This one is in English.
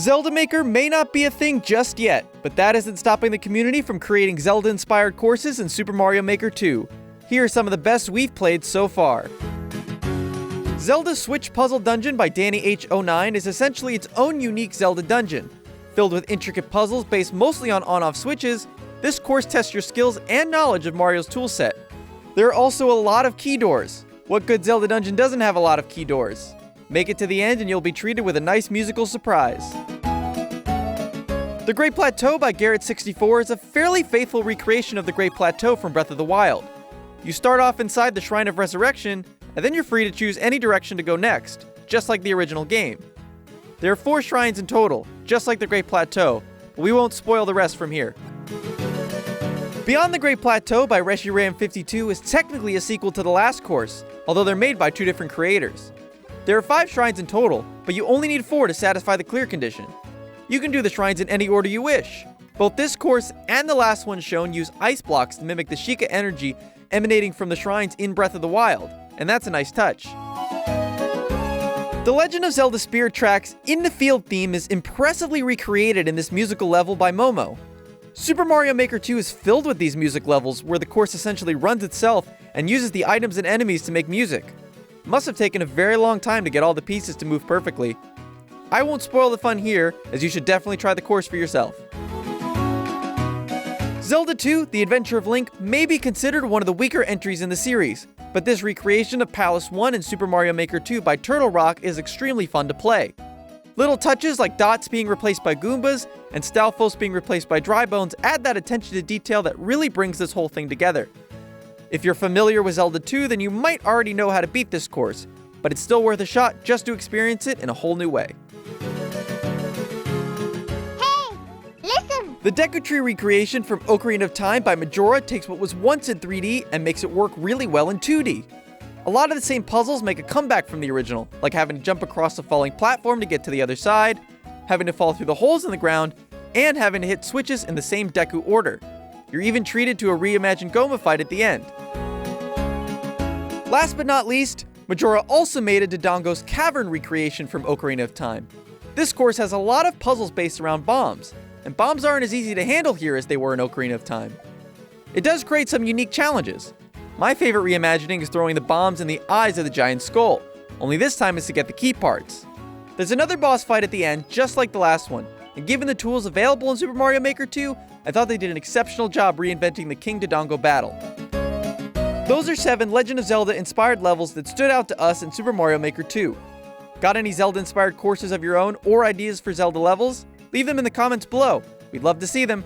Zelda Maker may not be a thing just yet, but that isn't stopping the community from creating Zelda-inspired courses in Super Mario Maker 2. Here are some of the best we've played so far. Zelda Switch Puzzle Dungeon by Danny_H09 is essentially its own unique Zelda dungeon. Filled with intricate puzzles based mostly on on-off switches, this course tests your skills and knowledge of Mario's toolset. There are also a lot of key doors. What good Zelda dungeon doesn't have a lot of key doors? Make it to the end and you'll be treated with a nice musical surprise. The Grey Plateau by Garrett64 is a fairly faithful recreation of the Grey Plateau from Breath of the Wild. You start off inside the Shrine of Resurrection, and then you're free to choose any direction to go next, just like the original game. There are 4 shrines in total, just like the Grey Plateau, but we won't spoil the rest from here. Beyond the Grey Plateau by Reshiram52 is technically a sequel to the last course, although they're made by 2 different creators. There are 5 shrines in total, but you only need 4 to satisfy the clear condition. You can do the shrines in any order you wish. Both this course and the last one shown use ice blocks to mimic the Sheikah energy emanating from the shrines in Breath of the Wild, and that's a nice touch. The Legend of Zelda Spirit Track's In the Field theme is impressively recreated in this musical level by Momo. Super Mario Maker 2 is filled with these music levels where the course essentially runs itself and uses the items and enemies to make music. Must have taken a very long time to get all the pieces to move perfectly. I won't spoil the fun here, as you should definitely try the course for yourself. Zelda Tooth, The Adventure of Link may be considered one of the weaker entries in the series, but this recreation of Palace 1 in Super Mario Maker 2 by TurtleRok is extremely fun to play. Little touches like dots being replaced by Goombas and Stalfos being replaced by Dry Bones add that attention to detail that really brings this whole thing together. If you're familiar with Zelda 2, then you might already know how to beat this course, but it's still worth a shot just to experience it in a whole new way. Hey, listen! The Deco Tree recreation from Ocarina of Time by Majora takes what was once in 3D and makes it work really well in 2D. A lot of the same puzzles make a comeback from the original, like having to jump across a falling platform to get to the other side, having to fall through the holes in the ground, and having to hit switches in the same Deku order. You're even treated to a reimagined Goma fight at the end. Last but not least, Majora also made a Dodongo's Cavern recreation from Ocarina of Time. This course has a lot of puzzles based around bombs, and bombs aren't as easy to handle here as they were in Ocarina of Time. It does create some unique challenges. My favorite reimagining is throwing the bombs in the eyes of the giant skull, only this time it's to get the key parts. There's another boss fight at the end just like the last one, and given the tools available in Super Mario Maker 2, I thought they did an exceptional job reinventing the King Dodongo battle. Those are 7 Legend of Zelda inspired levels that stood out to us in Super Mario Maker 2. Got any Zelda inspired courses of your own or ideas for Zelda levels? Leave them in the comments below. We'd love to see them.